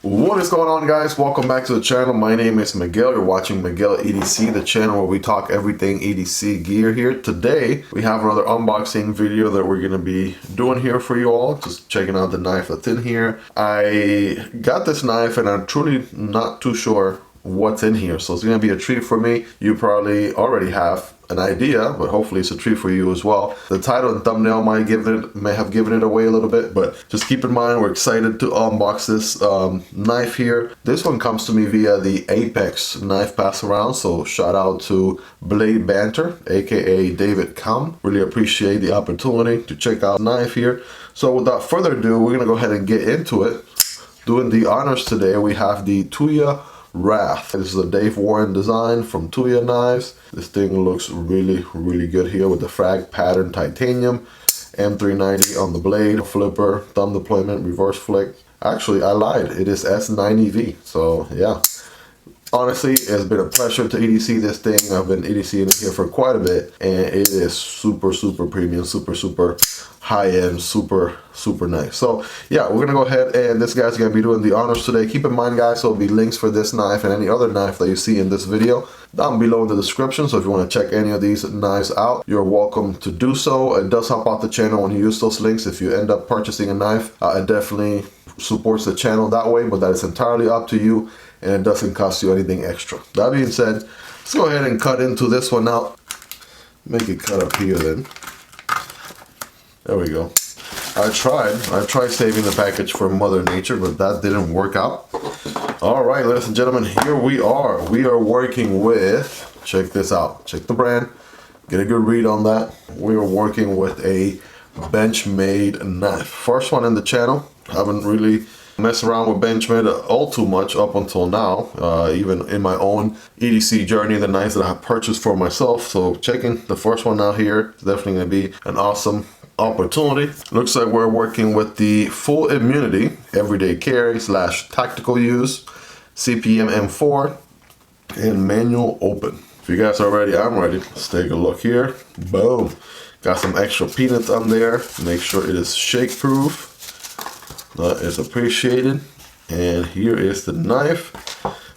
What is going on, guys? Welcome back to the channel. My name is Miguel. You're watching Miguel EDC, the channel where we talk everything EDC gear here. Today we have another unboxing video that we're going to be doing here for you all. Just checking out the knife that's in here. I got this knife and I'm truly not too sure what's in here, so it's going to be a treat for me. You probably already have an idea, but hopefully it's a treat for you as well. The title and thumbnail may have given it away a little bit, but just keep in mind we're excited to unbox this knife here. This one comes to me via the Apex knife pass around, so shout out to Blade Banter, aka David Kam. Really appreciate the opportunity to check out the knife here. So without further ado, we're gonna go ahead and get into it. Doing the honors today, we have the Tuya Wrath. This is a Dave Warren design from Tuya Knives. This thing looks really good here with the frag pattern titanium, M390 on the blade, flipper, thumb deployment, reverse flick. Actually, I lied. It is S90V. So yeah, honestly, it's been a pleasure to EDC this thing. I've been EDCing it here for quite a bit, and it is super premium, super high-end, super nice. So yeah, we're gonna go ahead and this guy's gonna be doing the honors today. Keep in mind, guys, there'll be links for this knife and any other knife that you see in this video down below in the description. So if you want to check any of these knives out, you're welcome to do so. It does help out the channel when you use those links. If you end up purchasing a knife, it definitely supports the channel that way, but that is entirely up to you, and it doesn't cost you anything extra. That being said, let's go ahead and cut into this one now. Make it cut up here then. There we go. I tried saving the package for Mother Nature, but that didn't work out. All right, ladies and gentlemen, here we are. We are working with, check this out. Check the brand, get a good read on that. We are working with a Benchmade knife. First one in the channel. Haven't really messed around with Benchmade all too much up until now, even in my own EDC journey, the knives that I have purchased for myself. So checking the first one out here is definitely going to be an awesome opportunity. Looks like we're working with the full immunity, everyday carry / tactical use, CPM M4, and manual open. If you guys are ready, I'm ready. Let's take a look here. Boom. Got some extra peanuts on there. Make sure it is shake proof. That is appreciated. And here is the knife.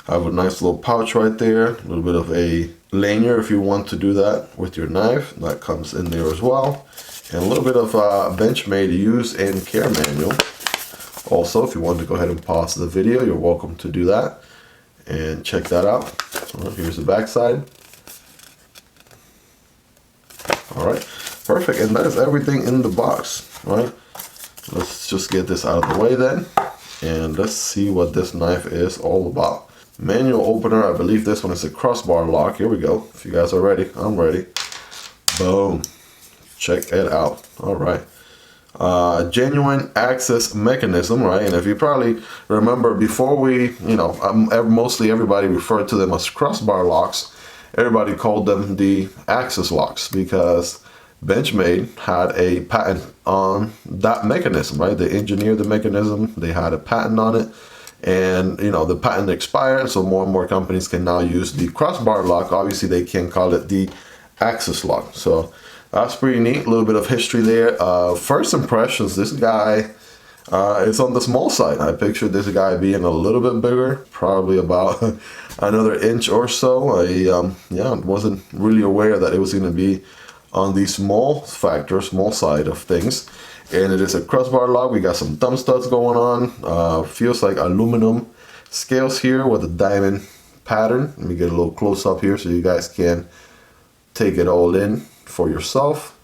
I have a nice little pouch right there. A little bit of a lanyard if you want to do that with your knife. That comes in there as well. And a little bit of Benchmade use and care manual. Also, if you want to go ahead and pause the video, you're welcome to do that and check that out. So here's the back side. All right, perfect. And that is everything in the box, right? Let's just get this out of the way then, and let's see what this knife is all about. Manual opener. I believe this one is a crossbar lock. Here we go. If you guys are ready, I'm ready. Boom. Check it out. All right. Genuine access mechanism, right? And if you probably remember before we, mostly everybody referred to them as crossbar locks. Everybody called them the access locks because Benchmade had a patent on that mechanism, right? They engineered the mechanism. They had a patent on it. And, the patent expired, so more and more companies can now use the crossbar lock. Obviously, they can call it the access lock. So that's pretty neat. A little bit of history there. First impressions, this guy is on the small side. I pictured this guy being a little bit bigger, probably about another inch or so. I wasn't really aware that it was going to be on the small side of things. And it is a crossbar lock. We got some thumb studs going on. Feels like aluminum scales here with a diamond pattern. Let me get a little close up here so you guys can take it all in for yourself.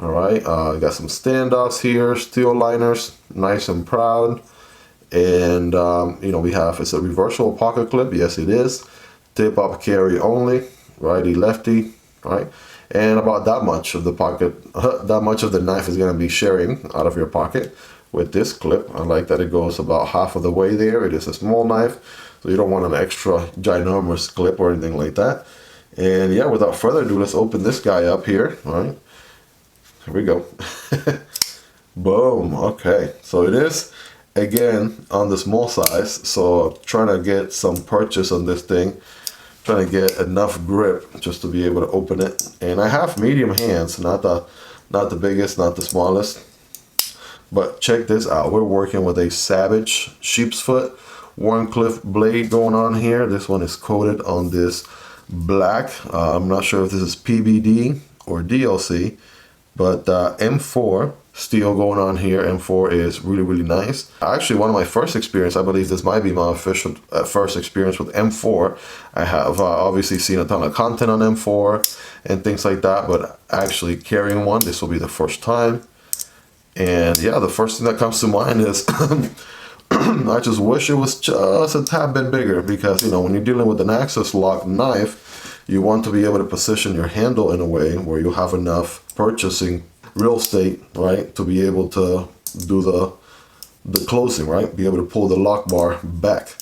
All right, got some standoffs here, steel liners, nice and proud. And we have, it's a reversible pocket clip. Yes, it is. Tip up carry only, righty lefty, right? And about that much of the pocket, that much of the knife is going to be sharing out of your pocket with this clip. I like that it goes about half of the way there. It is a small knife, so you don't want an extra ginormous clip or anything like that. And yeah, without further ado, let's open this guy up here. All right, here we go. Boom. Okay, so it is again on the small size. So trying to get some purchase on this thing. Trying to get enough grip just to be able to open it. And I have medium hands, not the biggest, not the smallest. But check this out. We're working with a Savage sheep's foot Warncliffe blade going on here. This one is coated on this black. I'm not sure if this is PBD or DLC, but M4 steel going on here. M4 is really, really nice. Actually, one of my first experience, I believe this might be my official first experience with M4. I have obviously seen a ton of content on M4 and things like that, but actually carrying one, this will be the first time. And yeah, the first thing that comes to mind is I just wish it was just a tad bit bigger, because, you know, when you're dealing with an access lock knife, you want to be able to position your handle in a way where you have enough purchasing real estate, right, to be able to do the closing, right, be able to pull the lock bar back.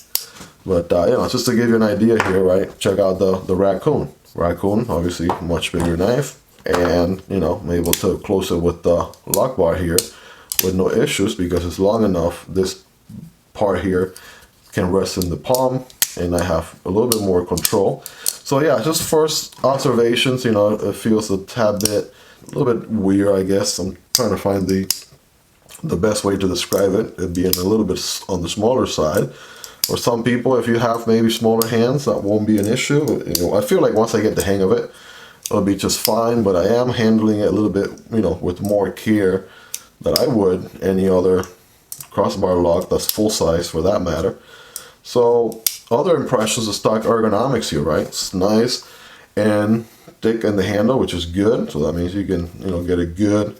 But you know, just to give you an idea here, right, check out the Raccoon. Raccoon, obviously much bigger knife, and you know, I'm able to close it with the lock bar here with no issues, because it's long enough. This part here can rest in the palm, and I have a little bit more control. So yeah, just first observations, you know, it feels a tad bit, a little bit weird, I guess. I'm trying to find the best way to describe it. It being a little bit on the smaller side. For some people, if you have maybe smaller hands, that won't be an issue. You know, I feel like once I get the hang of it, it'll be just fine. But I am handling it a little bit, you know, with more care than I would any other crossbar lock that's full size, for that matter. So other impressions of stock ergonomics here, right? It's nice and thick in the handle, which is good. So that means you can, you know, get a good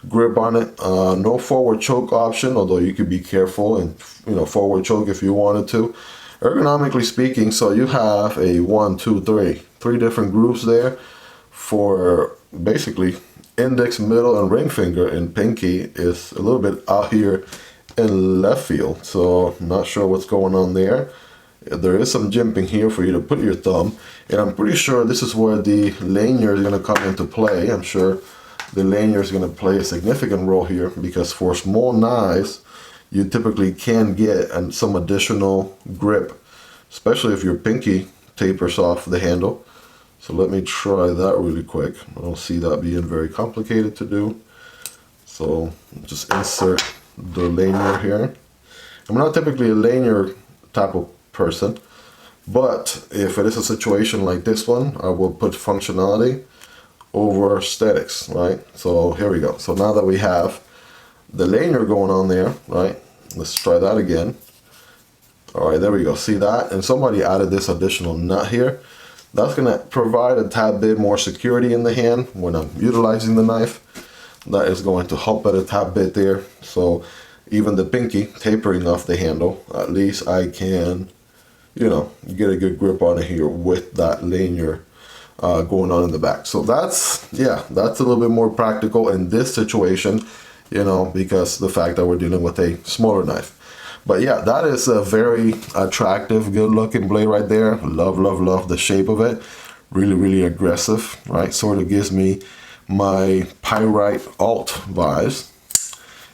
grip on it. No forward choke option, although you could be careful and, you know, forward choke if you wanted to. Ergonomically speaking, so you have a 1, 2, 3 different grooves there for basically index, middle, and ring finger, and pinky is a little bit out here in left field. So I'm not sure what's going on there. There is some jimping here for you to put your thumb, and I'm pretty sure this is where the lanyard is going to come into play. I'm sure the lanyard is going to play a significant role here, because for small knives, you typically can get some additional grip, especially if your pinky tapers off the handle. So let me try that really quick. I don't see that being very complicated to do. So just insert the lanyard here. I'm not typically a lanyard type of person, but if it is a situation like this one, I will put functionality over aesthetics, right? So here we go. So now that we have the lanyard going on there, right, let's try that again. All right, there we go. See that? And somebody added this additional nut here. That's going to provide a tad bit more security in the hand when I'm utilizing the knife. That is going to help it a tad bit there. So even the pinky tapering off the handle, at least I can, you know, get a good grip on it here with that lanyard going on in the back. So that's, yeah, that's a little bit more practical in this situation, you know, because the fact that we're dealing with a smaller knife. But yeah, that is a very attractive, good looking blade right there. Love, love, love the shape of it. Really, really aggressive, right? Sort of gives me my Pyrite alt vibes.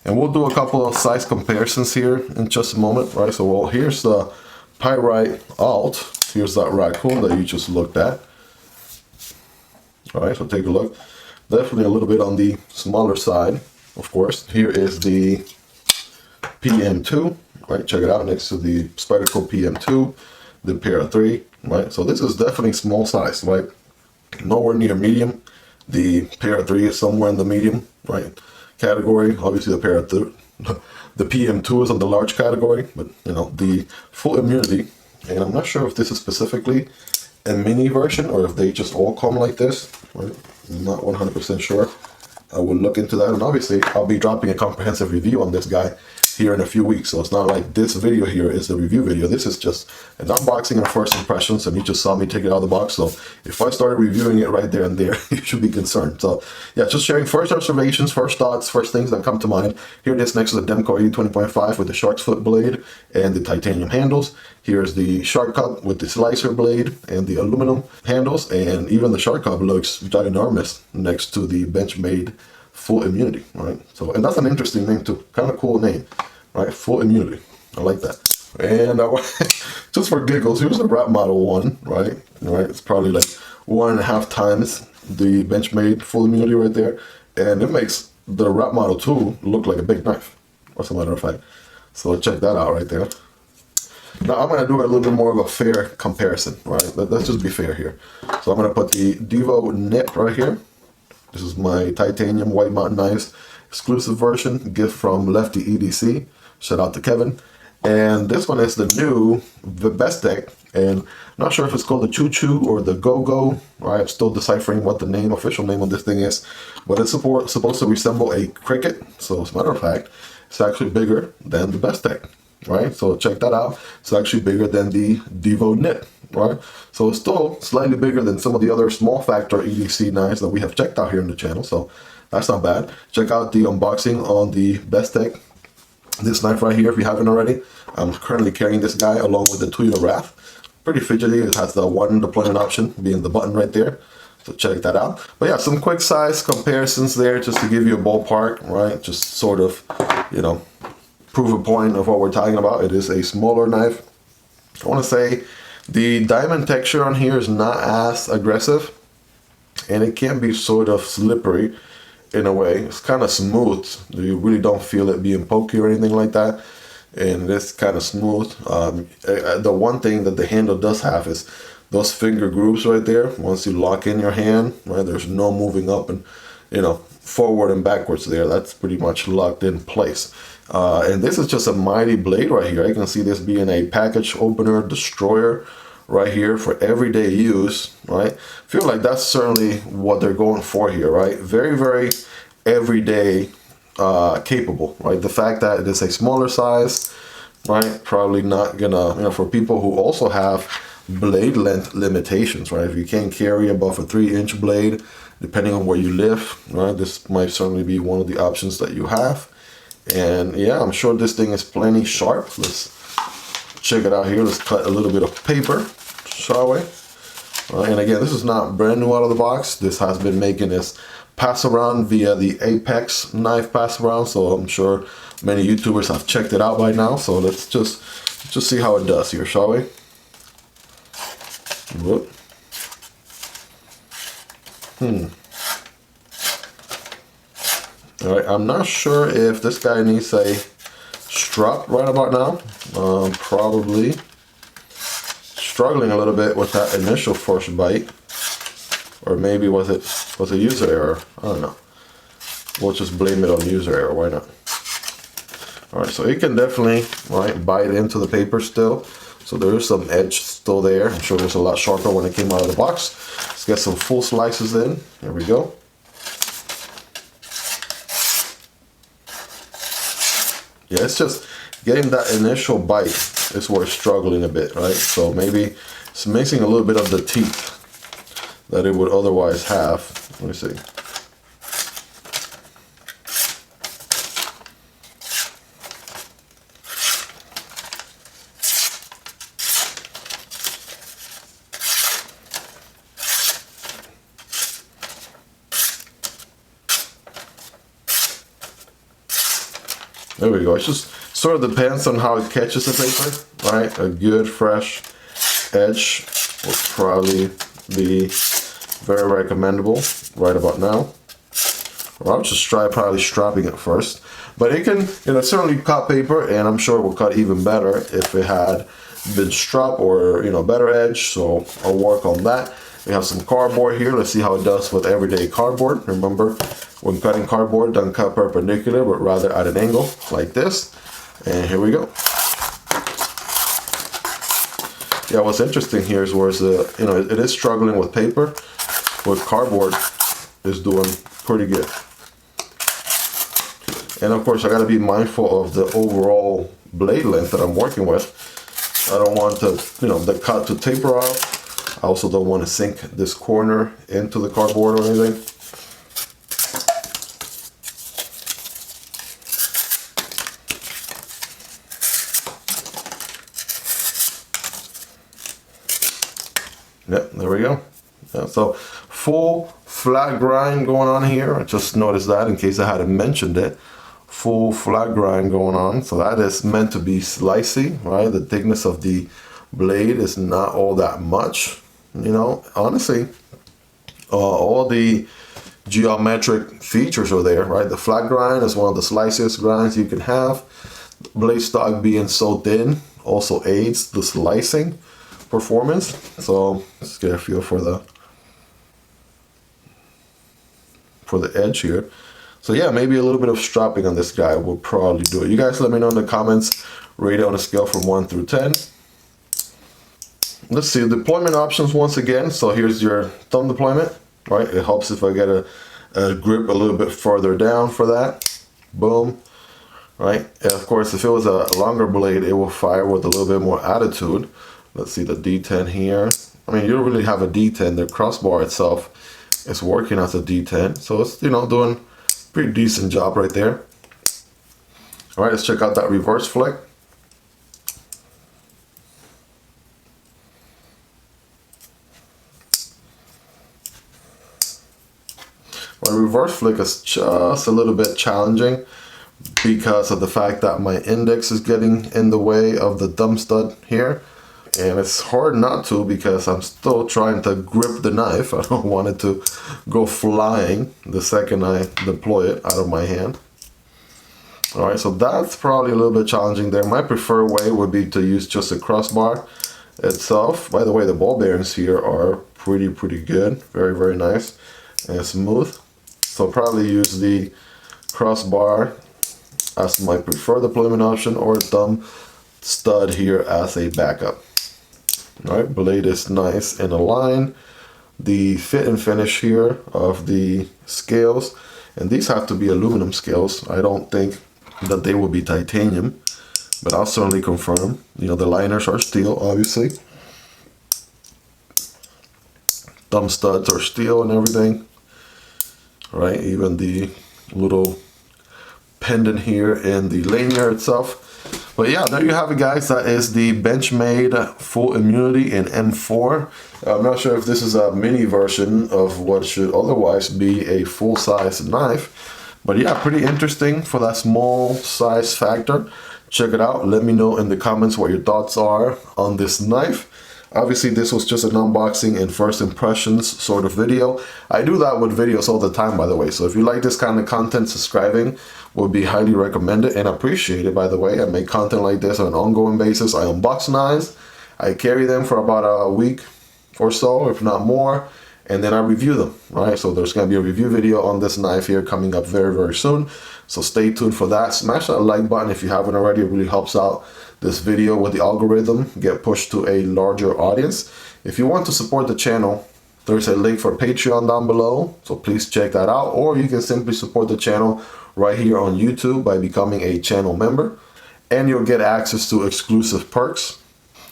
And we'll do a couple of size comparisons here in just a moment, right? So, well, here's the Pyrite alt. Here's that Raccoon that you just looked at. All right, so take a look. Definitely a little bit on the smaller side, of course. Here is the PM2, right? Check it out, next to the Spyderco PM2, the Para 3, right? So this is definitely small size, right? Nowhere near medium. The Para 3 is somewhere in the medium, right, category. Obviously the Para 3, the PM2 is in the large category, but you know, the full immunity, and I'm not sure if this is specifically a mini version or if they just all come like this, right? I'm not 100% sure. I will look into that, and obviously I'll be dropping a comprehensive review on this guy here in a few weeks. So it's not like this video here is the review video. This is just an unboxing and first impressions, and you just saw me take it out of the box. So if I started reviewing it right there and there, you should be concerned. So yeah, just sharing first observations, first thoughts, first things that come to mind. Here it is next to the Demko AD 20.5 with the shark's foot blade and the titanium handles. Here's the Shark Cub with the slicer blade and the aluminum handles, and even the Shark Cub looks ginormous next to the Benchmade full immunity, right? So, and that's an interesting name too, kind of cool name, right? Full immunity, I like that. And just for giggles, here's the wrap model one, right? It's probably like 1.5 times the Benchmade full immunity right there, and it makes the wrap model 2 look like a big knife, as a matter of fact. So check that out right there. Now I'm going to do a little bit more of a fair comparison, right? Let's just be fair here. So I'm going to put the Divo NIP right here. This is my titanium white mountain knives exclusive version, gift from Lefty EDC. Shout out to Kevin. And this one is the new Bestech, and I'm not sure if it's called the QuQu or the Go-Go. Right, I'm still deciphering what the official name of this thing is, but it's supposed to resemble a cricket. So as a matter of fact, it's actually bigger than the Bestech. Right, so check that out. It's actually bigger than the Divo NIP. Right, so it's still slightly bigger than some of the other small factor EDC knives that we have checked out here in the channel. So that's not bad. Check out the unboxing on the Bestech. This knife right here, if you haven't already. I'm currently carrying this guy along with the Tuya Wrath. Pretty fidgety. It has the one deployment option being the button right there. So check that out. But yeah, some quick size comparisons there just to give you a ballpark, right? Just sort of, you know, prove a point of what we're talking about. It is a smaller knife. I want to say the diamond texture on here is not as aggressive, and it can be sort of slippery in a way. It's kind of smooth. You really don't feel it being pokey or anything like that, and it's kind of smooth. The one thing that the handle does have is those finger grooves right there. Once you lock in your hand, right, there's no moving up and, you know, forward and backwards there. That's pretty much locked in place. And this is just a mighty blade right here. I can see this being a package opener destroyer right here for everyday use, right? Feel like that's certainly what they're going for here, right? Very, very everyday capable, right? The fact that it is a smaller size, right? Probably not gonna, you know, for people who also have blade length limitations, right? If you can't carry above a 3-inch blade, depending on where you live, right? This might certainly be one of the options that you have. And yeah, I'm sure this thing is plenty sharp. Let's check it out here. Let's cut a little bit of paper, shall we? And again, this is not brand new out of the box. This has been making its pass around via the Apex knife pass around, so I'm sure many YouTubers have checked it out by now. So let's just see how it does here, shall we? Whoop. All right, I'm not sure if this guy needs a strap right about now. Probably struggling a little bit with that initial first bite, or maybe was a user error. I don't know. We'll just blame it on user error. Why not? All right, so it can definitely, right, bite into the paper still. So there is some edge still there. I'm sure it was a lot sharper when it came out of the box. Let's get some full slices in. There we go. Yeah, it's just getting that initial bite is where it's struggling a bit, right? So maybe it's missing a little bit of the teeth that it would otherwise have. Let me see. There we go. It just sort of depends on how it catches the paper, right? A good fresh edge will probably be very recommendable right about now. Or I'll just try probably strapping it first. But it can, you know, certainly cut paper, and I'm sure it will cut even better if it had been strapped or, you know, better edge. So I'll work on that. We have some cardboard here. Let's see how it does with everyday cardboard. Remember, when cutting cardboard, don't cut perpendicular, but rather at an angle like this. And here we go. Yeah, what's interesting here is where you know, it is struggling with paper, with cardboard is doing pretty good. And of course, I got to be mindful of the overall blade length that I'm working with. I don't want to, you know, the cut to taper off. I also don't want to sink this corner into the cardboard or anything. Yep, there we go. Yeah, so full flat grind going on here. I just noticed that in case I hadn't mentioned it. Full flat grind going on. So that is meant to be slicey, right? The thickness of the blade is not all that much. You know, honestly, all the geometric features are there, right? The flat grind is one of the slicest grinds you can have. Blade stock being so thin also aids the slicing performance. So let's get a feel for the edge here. So yeah, maybe a little bit of strapping on this guy will probably do it. You guys let me know in the comments, rate it on a scale from 1 through 10. Let's see, deployment options once again. So here's your thumb deployment, right? It helps if I get a grip a little bit further down for that. Boom, right? And of course, if it was a longer blade, it will fire with a little bit more attitude. Let's see the D10 here. I mean, you don't really have a D10. The crossbar itself is working as a D10. So it's, you know, doing a pretty decent job right there. All right, let's check out that reverse flick. My reverse flick is just a little bit challenging because of the fact that my index is getting in the way of the thumb stud here. And it's hard not to because I'm still trying to grip the knife. I don't want it to go flying the second I deploy it out of my hand. All right, so that's probably a little bit challenging there. My preferred way would be to use just a crossbar itself. By the way, the ball bearings here are pretty good. Very, very nice and smooth. So probably use the crossbar as my preferred deployment option, or thumb stud here as a backup. All right, blade is nice and aligned. The fit and finish here of the scales, and these have to be aluminum scales. I don't think that they will be titanium, but I'll certainly confirm. You know, the liners are steel, obviously. Thumb studs are steel and everything. All right, even the little pendant here in the lanyard itself. But yeah, there you have it, guys. That is the Benchmade full immunity in M4. I'm not sure if this is a mini version of what should otherwise be a full-size knife, but yeah, pretty interesting for that small size factor. Check it out. Let me know in the comments what your thoughts are on this knife. Obviously, this was just an unboxing and first impressions sort of video. I do that with videos all the time, by the way. So if you like this kind of content, subscribing would be highly recommended and appreciated, by the way. I make content like this on an ongoing basis. I unbox knives. I carry them for about a week or so, if not more, and then I review them, right? So there's going to be a review video on this knife here coming up very, very soon. So stay tuned for that. Smash that like button if you haven't already. It really helps out this video with the algorithm, get pushed to a larger audience. If you want to support the channel, there's a link for Patreon down below, so please check that out. Or you can simply support the channel right here on YouTube by becoming a channel member, and you'll get access to exclusive perks.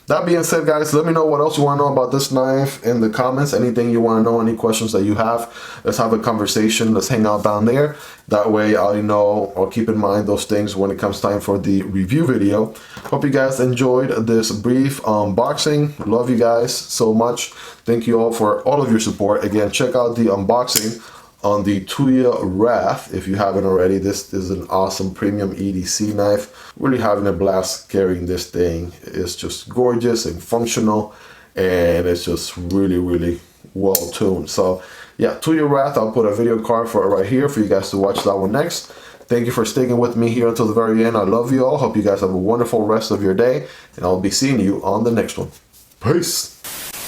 That being said, guys, let me know what else you want to know about this knife in the comments. Anything you want to know, any questions that you have, let's have a conversation. Let's hang out down there. That way I know, or keep in mind those things when it comes time for the review video. Hope you guys enjoyed this brief unboxing. Love you guys so much. Thank you all for all of your support. Again, check out the unboxing on the Tuya Wrath if you haven't already. This is an awesome premium EDC knife. Really having a blast carrying this thing. It's just gorgeous and functional, and it's just really well tuned. So yeah, Tuya Wrath, I'll put a video card for it right here for you guys to watch that one next. Thank you for sticking with me here until the very end. I love you all. Hope you guys have a wonderful rest of your day, and I'll be seeing you on the next one. Peace.